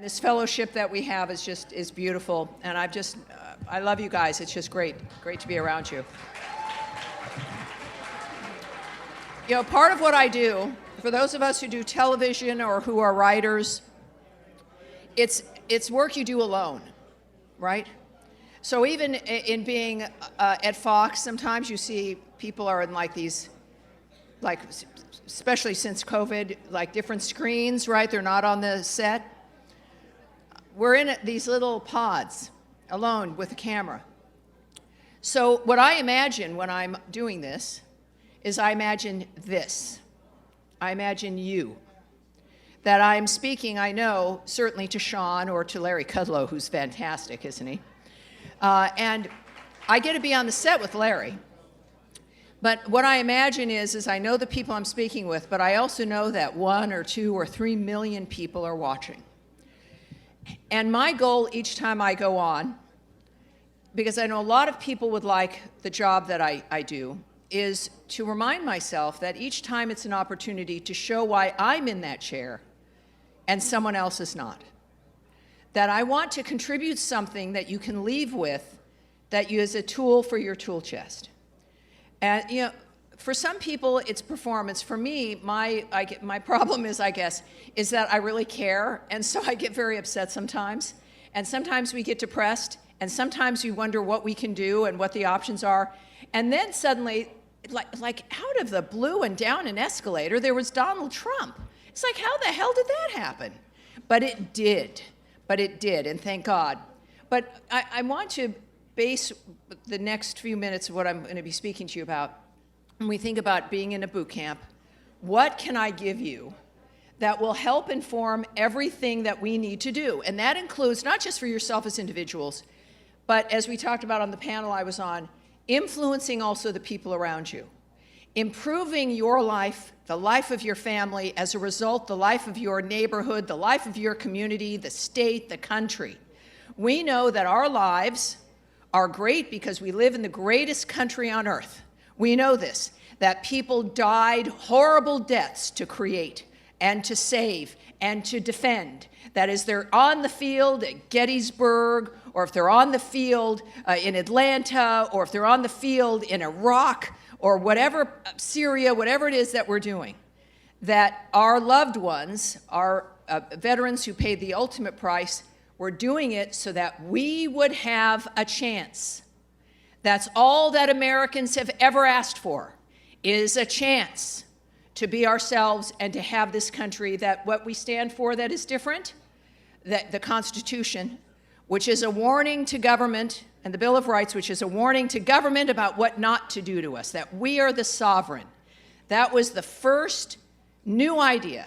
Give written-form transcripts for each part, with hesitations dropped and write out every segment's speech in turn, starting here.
This fellowship that we have is beautiful, and I love you guys. It's just great to be around you. You know, part of what I do, for those of us who do television or who are writers, it's work you do alone, right? So even in being at Fox, sometimes you see people are in like these, like especially since COVID, like different screens, right? They're not on the set. We're in these little pods, alone with a camera. So what I imagine when I'm doing this is I imagine this. I imagine you. That I'm speaking, I know, certainly to Sean or to Larry Kudlow, who's fantastic, isn't he? And I get to be on the set with Larry. But what I imagine is I know the people I'm speaking with, but I also know that 1 or 2 or 3 million people are watching. And my goal each time I go on, because I know a lot of people would like the job that I do, is to remind myself that each time it's an opportunity to show why I'm in that chair and someone else is not. That I want to contribute something that you can leave with that is a tool for your tool chest. And you know, for some people, it's performance. For me, my problem is, I guess, is that I really care, and so I get very upset sometimes. And sometimes we get depressed, and sometimes we wonder what we can do and what the options are. And then suddenly, like out of the blue and down an escalator, there was Donald Trump. It's like, how the hell did that happen? But it did. And thank God. But I want to base the next few minutes of what I'm going to be speaking to you about. When we think about being in a boot camp, what can I give you that will help inform everything that we need to do? And that includes not just for yourself as individuals, but as we talked about on the panel I was on, influencing also the people around you. Improving your life, the life of your family, as a result, the life of your neighborhood, the life of your community, the state, the country. We know that our lives are great because we live in the greatest country on earth. We know this, that people died horrible deaths to create and to save and to defend. That is, they're on the field at Gettysburg, or if they're on the field in Atlanta, or if they're on the field in Iraq, or whatever, Syria, whatever it is that we're doing, that our loved ones, our veterans who paid the ultimate price, were doing it so that we would have a chance. That's all that Americans have ever asked for, is a chance to be ourselves and to have this country that what we stand for that is different, that the Constitution, which is a warning to government, and the Bill of Rights, which is a warning to government about what not to do to us, that we are the sovereign. That was the first new idea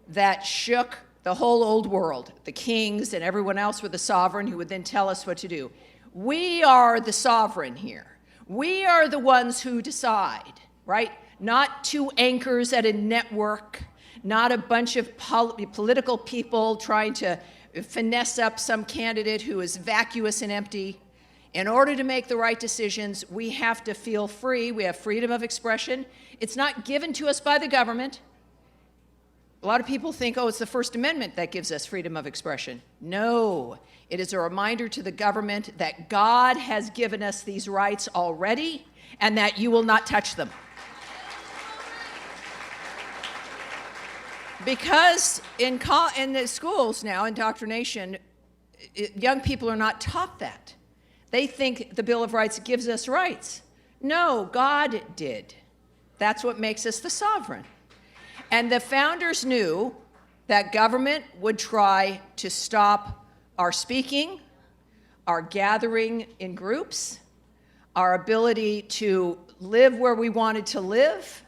that shook the whole old world. The kings and everyone else were the sovereign who would then tell us what to do. We are the sovereign here. We are the ones who decide, right? Not 2 anchors at a network, not a bunch of political people trying to finesse up some candidate who is vacuous and empty. In order to make the right decisions, we have to feel free. We have freedom of expression. It's not given to us by the government. A lot of people think, oh, it's the First Amendment that gives us freedom of expression. No, it is a reminder to the government that God has given us these rights already and that you will not touch them. Because in the schools now, indoctrination, young people are not taught that. They think the Bill of Rights gives us rights. No, God did. That's what makes us the sovereign. And the founders knew that government would try to stop our speaking, our gathering in groups, our ability to live where we wanted to live,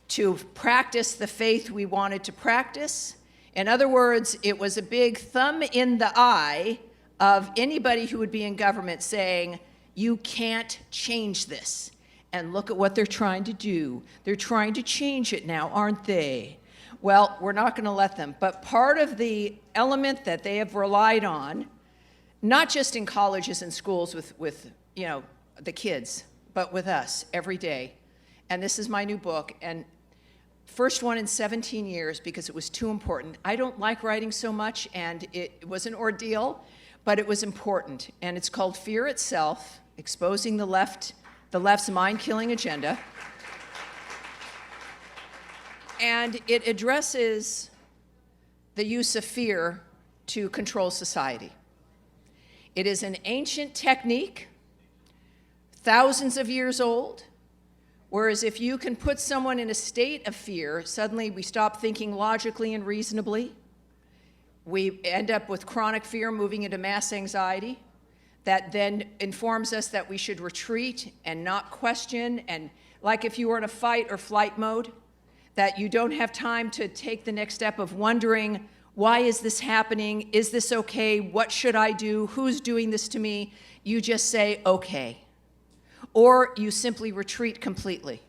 to practice the faith we wanted to practice. In other words, it was a big thumb in the eye of anybody who would be in government saying, you can't change this. And look at what they're trying to do. They're trying to change it now, aren't they? Well, we're not going to let them. But part of the element that they have relied on, not just in colleges and schools with you know, the kids, but with us every day. And this is my new book. And First one in 17 years because it was too important. I don't like writing so much, and it was an ordeal, but it was important. And it's called Fear Itself, Exposing the Left's Mind-Killing Agenda. And it addresses the use of fear to control society. It is an ancient technique, thousands of years old, whereas if you can put someone in a state of fear, suddenly we stop thinking logically and reasonably. We end up with chronic fear moving into mass anxiety that then informs us that we should retreat and not question, and like if you were in a fight or flight mode, that you don't have time to take the next step of wondering, why is this happening? Is this okay? What should I do? Who's doing this to me? You just say, okay. Or you simply retreat completely.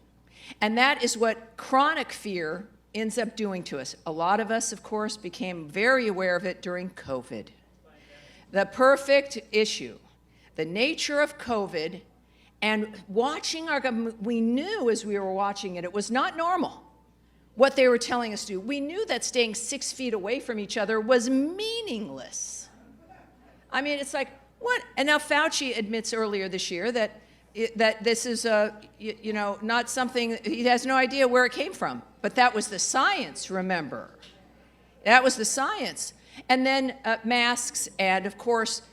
And that is what chronic fear ends up doing to us. A lot of us, of course, became very aware of it during COVID. The perfect issue, the nature of COVID, and watching our government, we knew as we were watching it, it was not normal what they were telling us to do. We knew that staying 6 feet away from each other was meaningless. I mean, it's like, what? And now Fauci admits earlier this year that this is, not something, he has no idea where it came from. But that was the science, remember. That was the science. And then masks and, of course,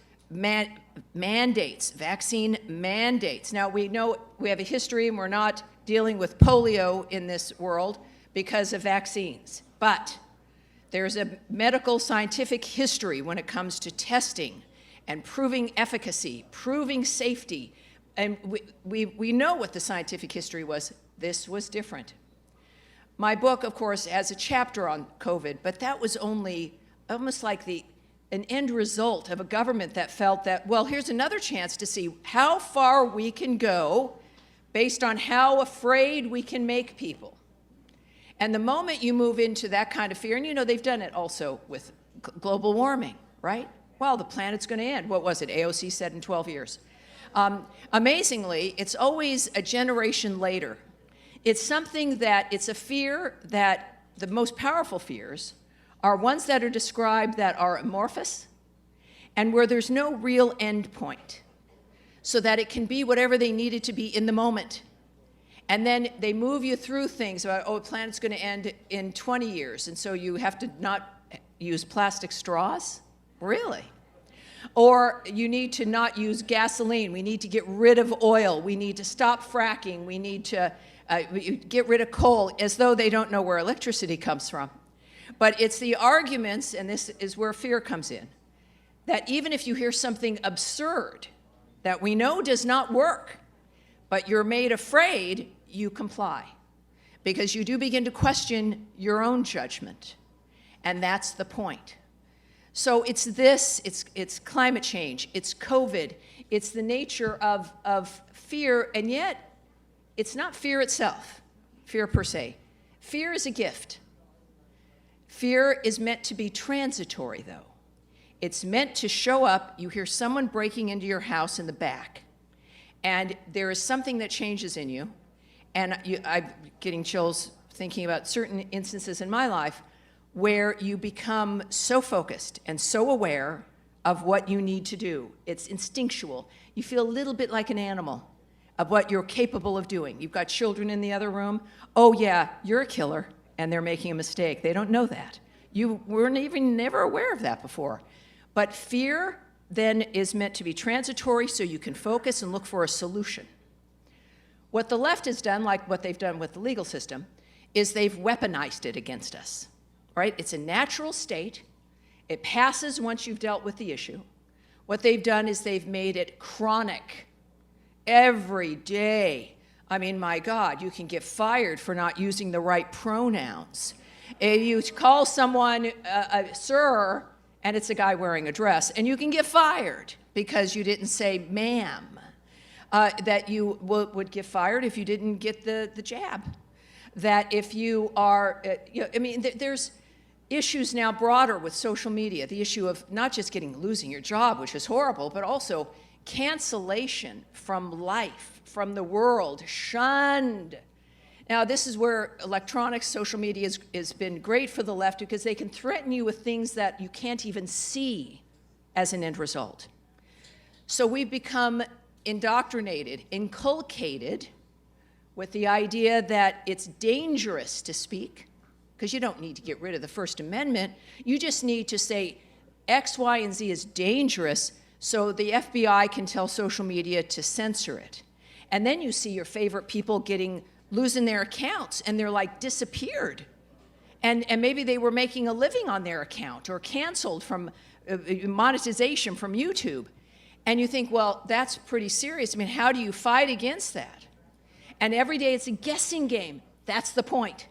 mandates, vaccine mandates. Now, we know we have a history and we're not dealing with polio in this world because of vaccines. But there's a medical scientific history when it comes to testing and proving efficacy, proving safety. And we know what the scientific history was. This was different. My book, of course, has a chapter on COVID, but that was only almost like an end result of a government that felt that, well, here's another chance to see how far we can go based on how afraid we can make people. And the moment you move into that kind of fear, and they've done it also with global warming, right? Well, the planet's going to end. What was it? AOC said in 12 years. Amazingly, it's always a generation later. It's something that, it's a fear that the most powerful fears are ones that are described that are amorphous and where there's no real end point, so that it can be whatever they need it to be in the moment. And then they move you through things about, oh, the planet's going to end in 20 years, and so you have to not use plastic straws? Really? Or you need to not use gasoline. We need to get rid of oil. We need to stop fracking. We need to get rid of coal, as though they don't know where electricity comes from. But it's the arguments, and this is where fear comes in, that even if you hear something absurd that we know does not work, but you're made afraid, you comply. Because you do begin to question your own judgment. And that's the point. So it's this, it's climate change, it's COVID, it's the nature of fear, and yet it's not fear itself, fear per se. Fear is a gift. Fear is meant to be transitory, though. It's meant to show up, you hear someone breaking into your house in the back, and there is something that changes in you, and I'm getting chills thinking about certain instances in my life where you become so focused and so aware of what you need to do. It's instinctual. You feel a little bit like an animal of what you're capable of doing. You've got children in the other room. Oh yeah, you're a killer, and they're making a mistake. They don't know that. You weren't even never aware of that before. But fear then is meant to be transitory so you can focus and look for a solution. What the left has done, like what they've done with the legal system, is they've weaponized it against us. Right? It's a natural state. It passes once you've dealt with the issue. What they've done is they've made it chronic. Every day. I mean, my God, you can get fired for not using the right pronouns. If you call someone sir, and it's a guy wearing a dress, and you can get fired because you didn't say ma'am. That you would get fired if you didn't get the jab. That if you are, there's issues now broader with social media, the issue of not just losing your job, which is horrible, but also cancellation from life, from the world, shunned. Now, this is where electronics, social media has been great for the left because they can threaten you with things that you can't even see as an end result. So we've become indoctrinated, inculcated with the idea that it's dangerous to speak, because you don't need to get rid of the First Amendment. You just need to say X, Y, and Z is dangerous so the FBI can tell social media to censor it. And then you see your favorite people losing their accounts, and they're like disappeared. And maybe they were making a living on their account or canceled from monetization from YouTube. And you think, well, that's pretty serious. I mean, how do you fight against that? And every day it's a guessing game. That's the point.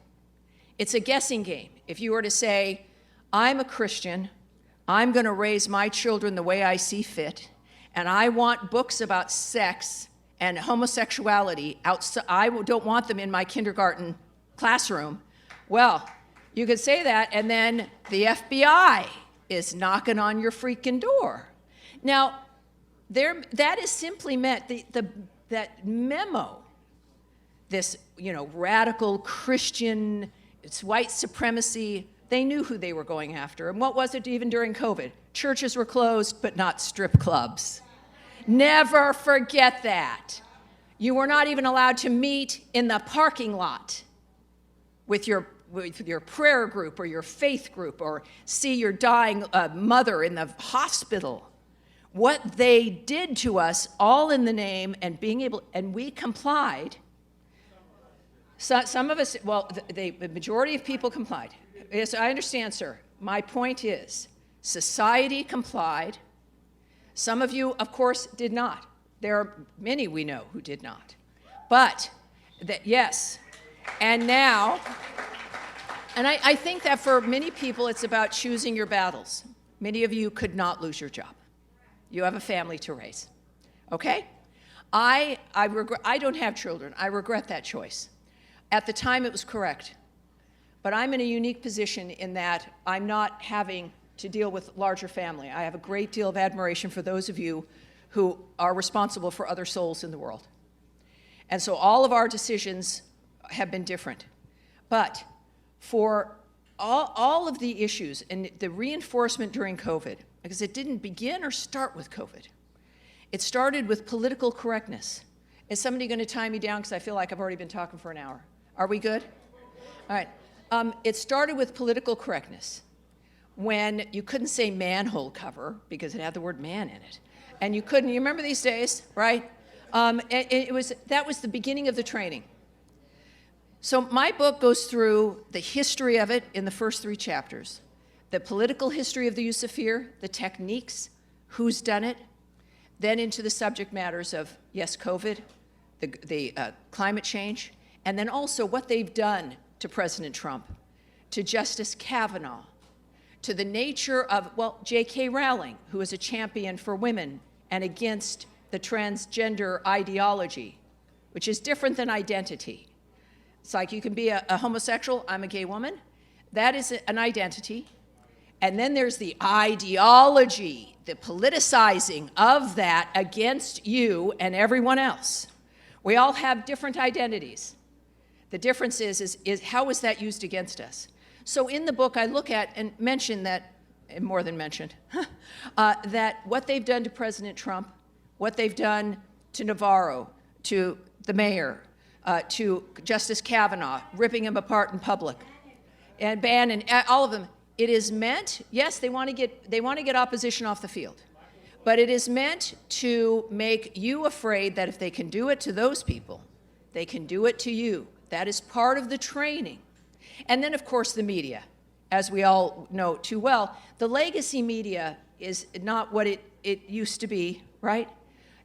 It's a guessing game. If you were to say, I'm a Christian, I'm going to raise my children the way I see fit, and I want books about sex and homosexuality outside, I don't want them in my kindergarten classroom. Well, you could say that, and then the FBI is knocking on your freaking door. Now, that is simply meant, that memo, this, radical Christian, it's white supremacy, they knew who they were going after. And what was it even during COVID? Churches were closed, but not strip clubs. Never forget that. You were not even allowed to meet in the parking lot with your prayer group or your faith group or see your dying mother in the hospital. What they did to us, all in the name and being able, and we complied. So, some of us, well, the majority of people complied. Yes, I understand, sir. My point is, society complied. Some of you, of course, did not. There are many we know who did not. But, yes. And now, and I think that for many people, it's about choosing your battles. Many of you could not lose your job. You have a family to raise, okay? I don't have children. I regret that choice. At the time, it was correct. But I'm in a unique position in that I'm not having to deal with larger family. I have a great deal of admiration for those of you who are responsible for other souls in the world. And so all of our decisions have been different. But for all of the issues and the reinforcement during COVID, because it didn't begin or start with COVID. It started with political correctness. Is somebody going to tie me down because I feel like I've already been talking for an hour? Are we good? All right. It started with political correctness when you couldn't say manhole cover because it had the word man in it. And you couldn't, you remember these days, right? That was the beginning of the training. So my book goes through the history of it in the first 3 chapters. The political history of the use of fear, the techniques, who's done it, then into the subject matters of, yes, COVID, the climate change, and then also what they've done to President Trump, to Justice Kavanaugh, to the nature of, well, J.K. Rowling, who is a champion for women and against the transgender ideology, which is different than identity. It's like you can be a homosexual, I'm a gay woman. That is an identity. And then there's the ideology, the politicizing of that against you and everyone else. We all have different identities. The difference is how is that used against us? So in the book, I look at and mention that, and more than mentioned, that what they've done to President Trump, what they've done to Navarro, to the mayor, to Justice Kavanaugh, ripping him apart in public, and Bannon, all of them. It is meant, yes, they want to get opposition off the field, but it is meant to make you afraid that if they can do it to those people, they can do it to you. That is part of the training. And then, of course, the media, as we all know too well. The legacy media is not what it used to be, right?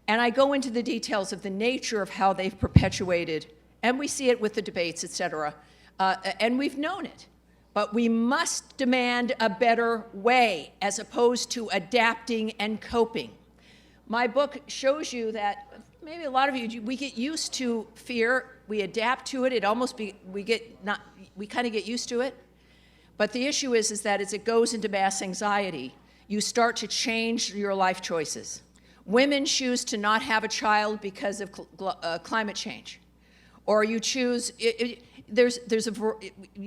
And I go into the details of the nature of how they've perpetuated, and we see it with the debates, et cetera, and we've known it. But we must demand a better way as opposed to adapting and coping. My book shows you that maybe a lot of you, we get used to fear, we adapt to it, we kind of get used to it. But the issue is that as it goes into mass anxiety, you start to change your life choices. Women choose to not have a child because of climate change, or you choose, you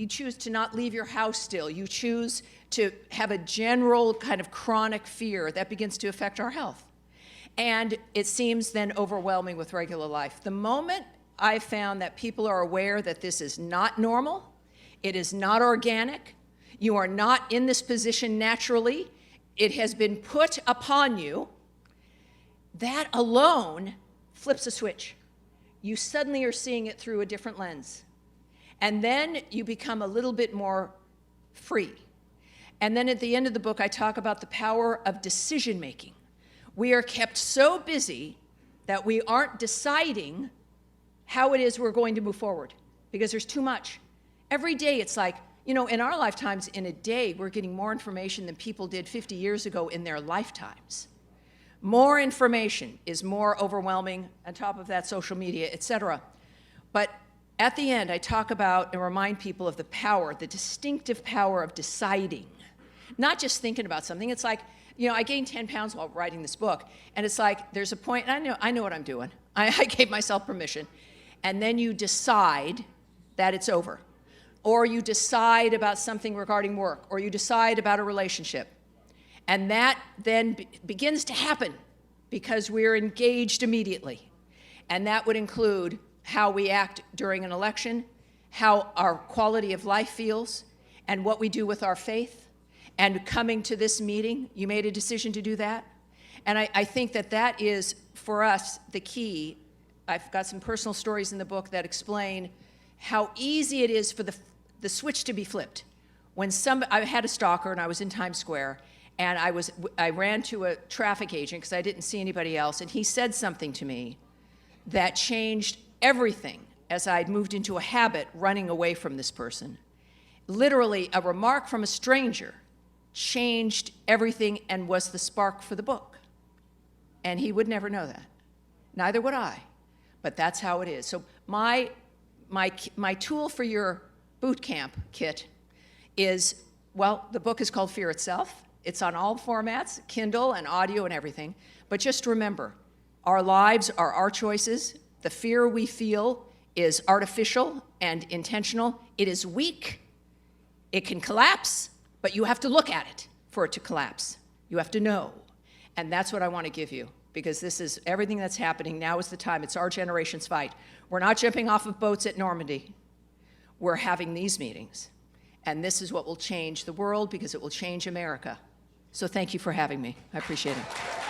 choose to not leave your house still. You choose to have a general kind of chronic fear that begins to affect our health. And it seems then overwhelming with regular life. The moment I found that people are aware that this is not normal, it is not organic, you are not in this position naturally, it has been put upon you, that alone flips a switch. You suddenly are seeing it through a different lens. And then you become a little bit more free. And then at the end of the book, I talk about the power of decision making. We are kept so busy that we aren't deciding how it is we're going to move forward because there's too much. Every day it's like, you know, in our lifetimes, in a day, we're getting more information than people did 50 years ago in their lifetimes. More information is more overwhelming, on top of that, social media, et cetera. But at the end, I talk about and remind people of the power, the distinctive power of deciding, not just thinking about something. It's like, you know, I gained 10 pounds while writing this book, and it's like there's a point, and I know what I'm doing. I gave myself permission. And then you decide that it's over. Or you decide about something regarding work, or you decide about a relationship. And that then begins to happen because we're engaged immediately. And that would include how we act during an election, how our quality of life feels, and what we do with our faith. And coming to this meeting, you made a decision to do that. And I think that that is, for us, the key. I've got some personal stories in the book that explain how easy it is for the switch to be flipped. When I had a stalker and I was in Times Square, and I ran to a traffic agent because I didn't see anybody else, and he said something to me that changed everything as I'd moved into a habit running away from this person. Literally, a remark from a stranger changed everything and was the spark for the book. And he would never know that. Neither would I. But that's how it is. So my tool for your boot camp kit is, well, the book is called Fear Itself. It's on all formats, Kindle and audio and everything. But just remember, our lives are our choices. The fear we feel is artificial and intentional. It is weak. It can collapse, but you have to look at it for it to collapse. You have to know. And that's what I want to give you, because this is everything that's happening. Now is the time. It's our generation's fight. We're not jumping off of boats at Normandy. We're having these meetings. And this is what will change the world, because it will change America. So thank you for having me. I appreciate it.